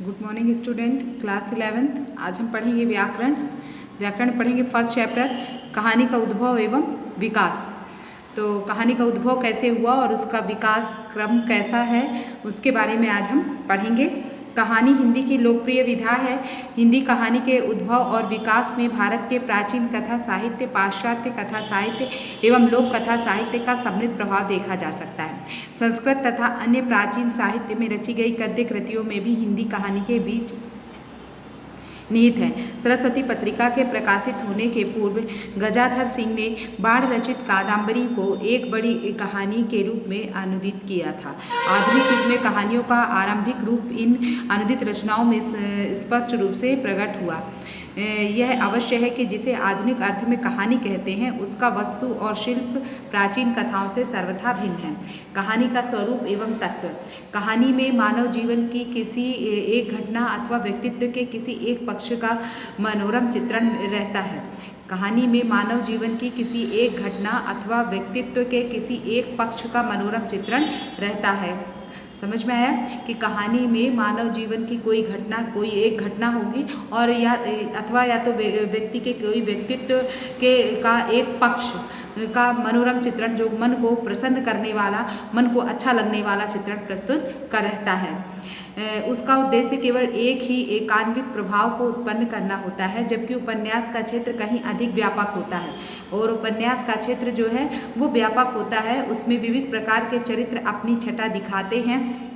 Good morning student, class 11th। आज हम पढ़ेंगे व्याकरण। व्याकरण पढ़ेंगे फर्स्ट चैप्टर, कहानी का उद्भव एवं विकास। तो कहानी का उद्भव कैसे हुआ और उसका विकास क्रम कैसा है, उसके बारे में आज हम पढ़ेंगे। कहानी हिंदी की लोकप्रिय विधा है। हिंदी कहानी के उद्भव और विकास में भारत के प्राचीन कथा साहित्य, पाश्चात्य कथा साहित्य एवं लोक कथा साहित्य का समृद्ध प्रभाव देखा जा सकता है। संस्कृत तथा अन्य प्राचीन साहित्य में रची गई गद्य कृतियों में भी हिंदी कहानी के बीच निहित है। सरस्वती पत्रिका के प्रकाशित होने के पूर्व गजाधर सिंह ने बाढ़ रचित कादम्बरी को एक बड़ी कहानी के रूप में अनुदित किया था। आधुनिक युग में कहानियों का आरंभिक रूप इन अनुदित रचनाओं में स्पष्ट रूप से प्रकट हुआ। यह अवश्य है कि जिसे आधुनिक अर्थ में कहानी कहते हैं, उसका वस्तु और शिल्प प्राचीन कथाओं से सर्वथा भिन्न है। कहानी का स्वरूप एवं तत्व। कहानी में मानव जीवन की किसी एक घटना अथवा व्यक्तित्व के किसी एक पक्ष का मनोरम चित्रण रहता है। कहानी में मानव जीवन की किसी एक घटना अथवा व्यक्तित्व के किसी एक पक्ष का मनोरम चित्रण रहता है। समझ में आया कि कहानी में मानव जीवन की कोई एक घटना होगी और या तो व्यक्ति के कोई व्यक्तित्व का एक पक्ष का मनोरम चित्रण, जो मन को प्रसन्न करने वाला, मन को अच्छा लगने वाला चित्रण प्रस्तुत कर रहता है। उसका उद्देश्य केवल एक ही एकान्वित प्रभाव को उत्पन्न करना होता है, जबकि उपन्यास का क्षेत्र कहीं अधिक व्यापक होता है। और उपन्यास का क्षेत्र जो है वो व्यापक होता है, उसमें विविध प्रकार के चरित्र अपनी छटा दिखाते हैं,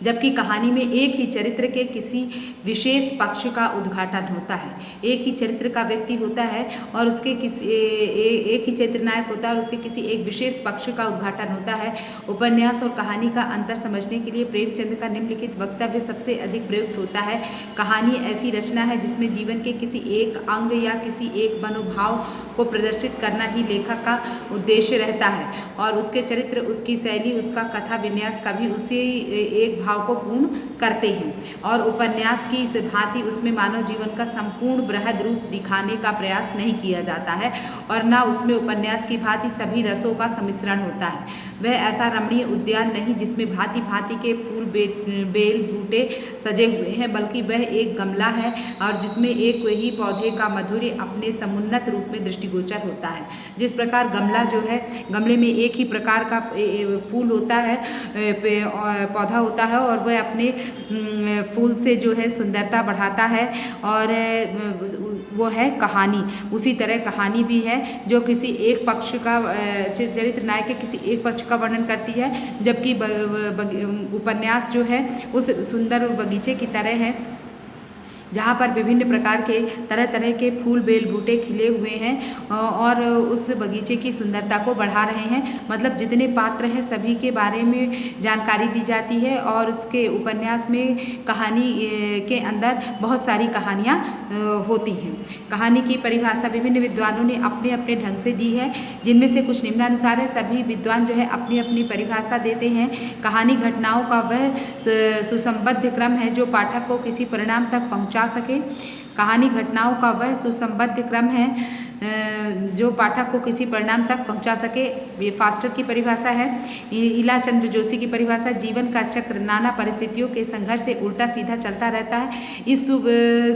जबकि कहानी में एक ही चरित्र के किसी विशेष पक्ष का उद्घाटन होता है। एक ही चरित्र का व्यक्ति होता है और उसके एक ही चरित्र नायक होता है और उसके किसी एक विशेष पक्ष का उद्घाटन होता है। उपन्यास और कहानी का अंतर समझने के लिए प्रेमचंद का निम्नलिखित वक्तव्य सबसे अधिक प्रयुक्त होता है। कहानी ऐसी रचना है जिसमें जीवन के किसी एक अंग या किसी एक मनोभाव को प्रदर्शित करना ही लेखक का उद्देश्य रहता है, और उसके चरित्र, उसकी शैली, उसका कथा विन्यास कभी उसी एक भाव को पूर्ण करते हैं। और उपन्यास की इस भांति उसमें मानव जीवन का संपूर्ण बृहद रूप दिखाने का प्रयास नहीं किया जाता है, और न उसमें उपन्यास की भांति सभी रसों का सम्मिश्रण होता है। वह ऐसा रमणीय उद्यान नहीं जिसमें भांति भांति के फूल, बेल बूटे सजे हुए हैं, बल्कि वह एक गमला है और जिसमें एक ही पौधे का माधुर्य अपने समुन्नत रूप में दृष्टिगोचर होता है। जिस प्रकार गमला जो है, गमले में एक ही प्रकार का फूल होता है, पौधा होता है, और वह अपने फूल से जो है सुंदरता बढ़ाता है, और वो है कहानी। उसी तरह कहानी भी है जो किसी एक पक्ष का चरित्र नायक के किसी एक पक्ष का वर्णन करती है, जबकि उपन्यास जो है उस सुंदर बगीचे की तरह है जहाँ पर विभिन्न प्रकार के तरह तरह के फूल, बेल बूटे खिले हुए हैं और उस बगीचे की सुंदरता को बढ़ा रहे हैं। मतलब जितने पात्र हैं सभी के बारे में जानकारी दी जाती है, और उसके उपन्यास में कहानी के अंदर बहुत सारी कहानियाँ होती हैं। कहानी की परिभाषा विभिन्न विद्वानों ने अपने अपने ढंग से दी है, जिनमें से कुछ निम्नानुसार है। सभी विद्वान जो है अपनी अपनी परिभाषा देते हैं। कहानी घटनाओं का वह सुसंबद्ध क्रम है जो पाठक को किसी परिणाम तक पहुँचा सके। कहानी घटनाओं का वह सुसंबद्ध क्रम है जो पाठक को किसी परिणाम तक पहुंचा सके। ये फास्टर की परिभाषा है। इला चंद्र जोशी की परिभाषा, जीवन का चक्र नाना परिस्थितियों के संघर्ष से उल्टा सीधा चलता रहता है। इस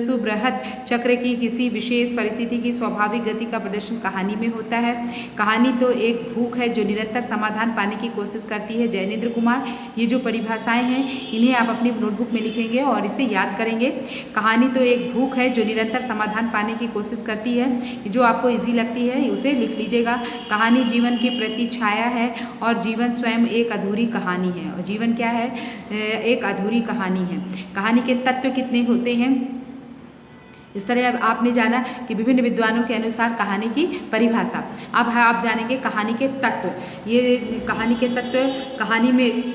सुबृहद चक्र की किसी विशेष परिस्थिति की स्वाभाविक गति का प्रदर्शन कहानी में होता है। कहानी तो एक भूख है जो निरंतर समाधान पाने की कोशिश करती है। जैनेन्द्र कुमार, ये जो परिभाषाएं हैं इन्हें आप अपनी नोटबुक में लिखेंगे और इसे याद करेंगे। कहानी तो एक भूख है जो निरंतर समाधान पाने की कोशिश करती है। जो आपको इजी लगती है उसे लिख लीजिएगा। कहानी जीवन की प्रतिछाया है और जीवन स्वयं एक अधूरी कहानी है। और जीवन क्या है? एक अधूरी कहानी है। कहानी के तत्व कितने होते हैं? इस तरह अब आपने जाना कि विभिन्न विद्वानों के अनुसार कहानी की परिभाषा। अब आप जानेंगे कहानी के तत्व। ये कहानी के तत्व, कहानी में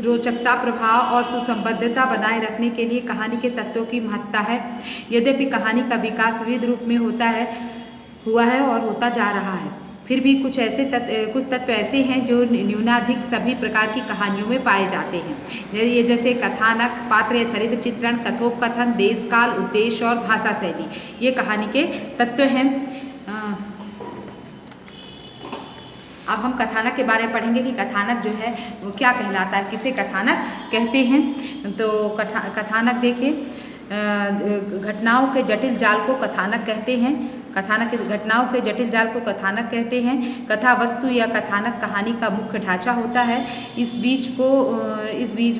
रोचकता, प्रभाव और सुसंबद्धता बनाए रखने के लिए कहानी के तत्वों की महत्ता है। यद्यपि कहानी का विकास विविध रूप में हुआ है और होता जा रहा है, फिर भी कुछ तत्व ऐसे हैं जो न्यूनाधिक सभी प्रकार की कहानियों में पाए जाते हैं। ये जैसे कथानक, पात्र या चरित्र चित्रण, कथोपकथन, देश काल, उद्देश्य और भाषा शैली, ये कहानी के तत्व हैं। अब हम कथानक के बारे में पढ़ेंगे कि कथानक जो है वो क्या कहलाता है, किसे कथानक कहते हैं। तो कथानक देखिए, घटनाओं के जटिल जाल को कथानक कहते हैं। कथानक घटनाओं के जटिल जाल को कथानक कहते हैं। कथा वस्तु या कथानक कहानी का मुख्य ढांचा होता है। इस बीज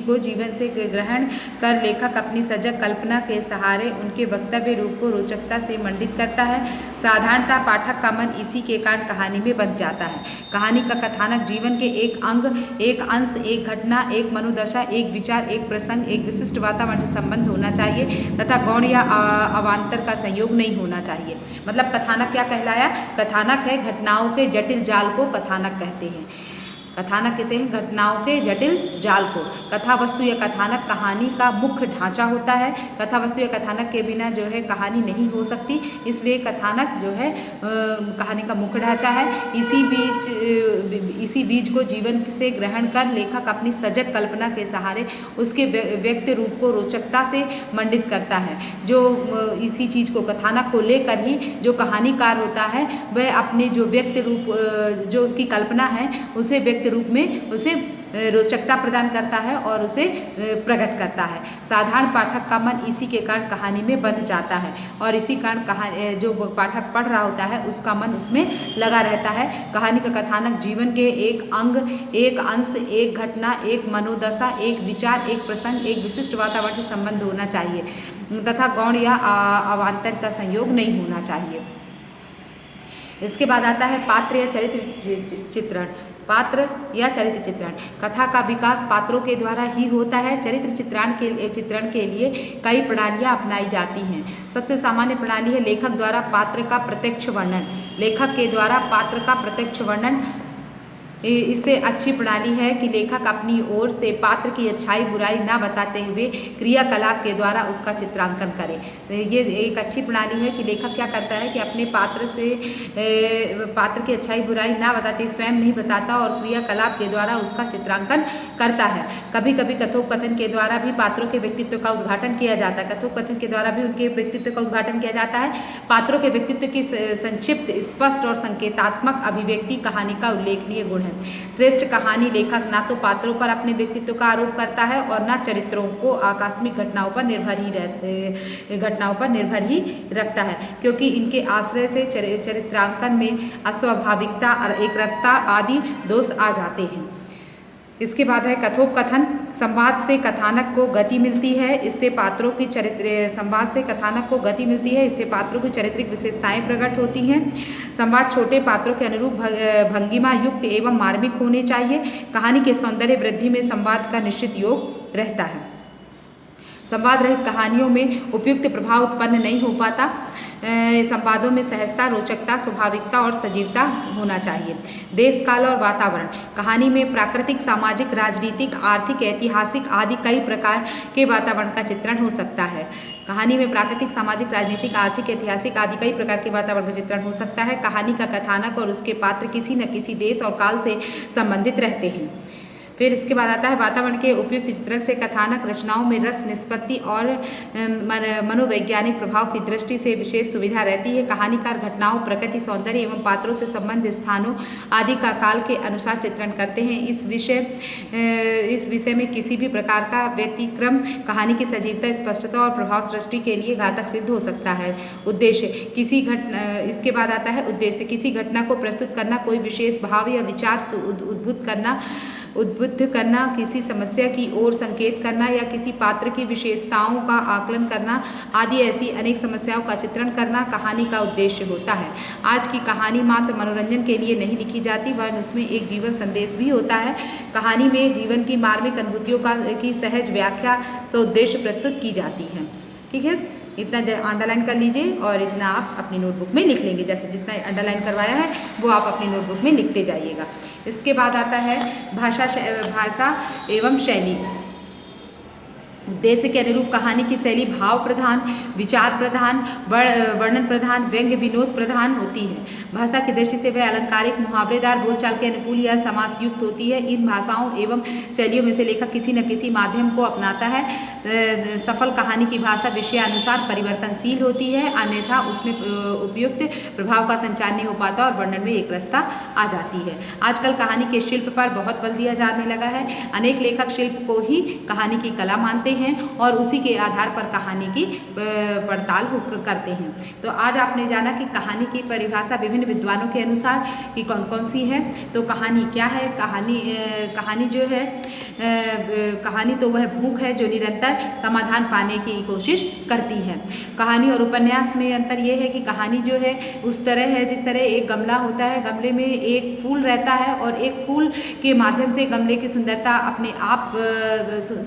को जीवन से ग्रहण कर लेखक अपनी सजग कल्पना के सहारे उनके वक्तव्य रूप को रोचकता से मंडित करता है। साधारणतः पाठक का मन इसी के कारण कहानी में बंध जाता है। कहानी का कथानक जीवन के एक अंग, एक अंश, एक घटना, एक मनोदशा, एक विचार, एक प्रसंग, एक विशिष्ट वातावरण से संबंध होना चाहिए तथा गौण या अवान्तर का संयोग नहीं होना चाहिए। मतलब कथानक क्या कहलाया? कथानक है घटनाओं के जटिल जाल को कथानक कहते हैं। कथानक कहते हैं घटनाओं के जटिल जाल को। कथा वस्तु या कथानक कहानी का मुख्य ढांचा होता है। कथा वस्तु या कथानक के बिना जो है कहानी नहीं हो सकती, इसलिए कथानक जो है कहानी का मुख्य ढांचा है। इसी बीज को जीवन से ग्रहण कर लेखक अपनी सजग कल्पना के सहारे उसके व्यक्ति रूप को रोचकता से मंडित करता है। जो इसी चीज़ को कथानक को लेकर ही जो कहानीकार होता है वह अपने जो व्यक्ति रूप जो उसकी कल्पना है उसे व्यक्ति रूप में उसे रोचकता प्रदान करता है और उसे प्रकट करता है। साधारण पाठक का मन इसी के कारण कहानी में बंध जाता है और इसी कारण जो पाठक पढ़ रहा होता है उसका मन उसमें लगा रहता है। कहानी का कथानक जीवन के एक अंग, एक अंश, एक घटना, एक मनोदशा, एक विचार, एक प्रसंग, एक विशिष्ट वातावरण से संबंध होना चाहिए तथा गौण या अवान्तर का संयोग नहीं होना चाहिए। इसके बाद आता है पात्र या चरित्र चित्रण। पात्र या चरित्र चित्रण। कथा का विकास पात्रों के द्वारा ही होता है। चरित्र चित्रण के लिए कई प्रणालियाँ अपनाई जाती हैं। सबसे सामान्य प्रणाली है लेखक द्वारा पात्र का प्रत्यक्ष वर्णन। लेखक के द्वारा पात्र का प्रत्यक्ष वर्णन इससे अच्छी प्रणाली है कि लेखक अपनी ओर से पात्र की अच्छाई बुराई ना बताते हुए क्रियाकलाप के द्वारा उसका चित्रांकन करे। ये एक अच्छी प्रणाली है कि लेखक क्या करता है कि अपने पात्र की अच्छाई बुराई ना बताते स्वयं नहीं बताता और क्रियाकलाप के द्वारा उसका चित्रांकन करता है। कभी कभी कथोपकथन के द्वारा भी पात्रों के व्यक्तित्व का उद्घाटन किया जाता है। कथोपकथन के द्वारा भी उनके व्यक्तित्व का उद्घाटन किया जाता है। पात्रों के व्यक्तित्व की संक्षिप्त, स्पष्ट और संकेतात्मक अभिव्यक्ति कहानी का उल्लेखनीय गुण है। श्रेष्ठ कहानी लेखक ना तो पात्रों पर अपने व्यक्तित्व का आरोप करता है और ना चरित्रों को आकस्मिक घटनाओं पर निर्भर ही रखता है, क्योंकि इनके आश्रय से चरित्रांकन में अस्वाभाविकता और एकरसता आदि दोष आ जाते हैं। इसके बाद है कथोपकथन। संवाद से कथानक को गति मिलती है। इससे पात्रों की संवाद से कथानक को गति मिलती है। इससे पात्रों की चारित्रिक विशेषताएं प्रकट होती हैं। संवाद छोटे पात्रों के अनुरूप भंगिमा युक्त एवं मार्मिक होने चाहिए। कहानी के सौंदर्य वृद्धि में संवाद का निश्चित योग रहता है। संवाद रहित कहानियों में उपयुक्त प्रभाव उत्पन्न नहीं हो पाता। संवादों में सहजता, रोचकता, स्वाभाविकता और सजीवता होना चाहिए। देश काल और वातावरण। कहानी में प्राकृतिक, सामाजिक, राजनीतिक, आर्थिक, ऐतिहासिक आदि कई प्रकार के वातावरण का चित्रण हो सकता है। कहानी में प्राकृतिक, सामाजिक, राजनीतिक, आर्थिक, ऐतिहासिक आदि कई प्रकार के वातावरण का चित्रण हो सकता है। कहानी का कथानक और उसके पात्र किसी न किसी देश और काल से संबंधित रहते हैं। फिर इसके बाद आता है वातावरण के उपयुक्त चित्रण से कथानक रचनाओं में रस, निष्पत्ति और मनोवैज्ञानिक प्रभाव की दृष्टि से विशेष सुविधा रहती है। कहानीकार घटनाओं, प्रकृति, सौंदर्य एवं पात्रों से संबंधित स्थानों आदि का काल के अनुसार चित्रण करते हैं। इस विषय में किसी भी प्रकार का व्यतिक्रम कहानी की सजीवता, स्पष्टता और प्रभाव सृष्टि के लिए घातक सिद्ध हो सकता है। उद्देश्य इसके बाद आता है उद्देश्य। किसी घटना को प्रस्तुत करना, कोई विशेष भाव या विचार उद्बुद्ध करना, किसी समस्या की ओर संकेत करना या किसी पात्र की विशेषताओं का आकलन करना आदि ऐसी अनेक समस्याओं का चित्रण करना कहानी का उद्देश्य होता है। आज की कहानी मात्र मनोरंजन के लिए नहीं लिखी जाती, वरन उसमें एक जीवन संदेश भी होता है। कहानी में जीवन की मार्मिक अनुभूतियों की सहज व्याख्या सउद्देश्य प्रस्तुत की जाती है। ठीक है, इतना अंडरलाइन कर लीजिए और इतना आप अपनी नोटबुक में लिख लेंगे। जैसे जितना अंडरलाइन करवाया है वो आप अपनी नोटबुक में लिखते जाइएगा। इसके बाद आता है भाषा एवं शैली। उद्देश्य के अनुरूप कहानी की शैली भाव प्रधान, विचार प्रधान, वर्णन प्रधान, व्यंग्य विनोद प्रधान होती है। भाषा की दृष्टि से वह अलंकारिक, मुहावरेदार, बोलचाल के अनुकूल या समासयुक्त होती है। इन भाषाओं एवं शैलियों में से लेखक किसी न किसी माध्यम को अपनाता है। सफल कहानी की भाषा विषयानुसार परिवर्तनशील होती है, अन्यथा उसमें उपयुक्त प्रभाव का संचार नहीं हो पाता और वर्णन में एक रसता आ जाती है। आजकल कहानी के शिल्प पर बहुत बल दिया जाने लगा है। अनेक लेखक शिल्प को ही कहानी की कला मानते हैं और उसी के आधार पर कहानी की पड़ताल करते हैं। तो आज आपने जाना कि कहानी की परिभाषा विभिन्न विद्वानों के अनुसार कि कौन कौन सी है। तो कहानी क्या है? कहानी जो है, कहानी तो वह भूख है जो निरंतर समाधान पाने की कोशिश करती है। कहानी और उपन्यास में अंतर यह है कि कहानी जो है उस तरह है जिस तरह एक गमला होता है, गमले में एक फूल रहता है और एक फूल के माध्यम से गमले की सुंदरता अपने आप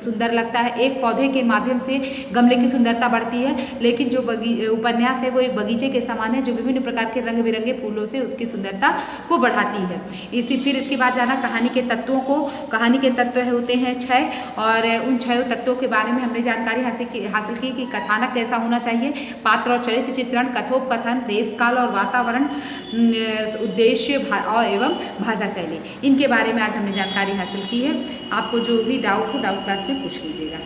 सुंदर लगता है, एक पौधे के माध्यम से गमले की सुंदरता बढ़ती है। लेकिन जो उपन्यास है वो एक बगीचे के समान है जो विभिन्न प्रकार के रंग बिरंगे फूलों से उसकी सुंदरता को बढ़ाती है। फिर इसके बाद जाना कहानी के तत्वों को। कहानी के तत्व होते हैं 6 और उन 6 तत्वों के बारे में हमने जानकारी हासिल की कि कथानक कैसा होना चाहिए, पात्र और चरित्र चित्रण, कथोपकथन, देश काल और वातावरण, उद्देश्य एवं भाषा शैली, इनके बारे में आज हमने जानकारी हासिल की है। आपको जो भी डाउट हो डाउट क्लास में पूछ लीजिएगा।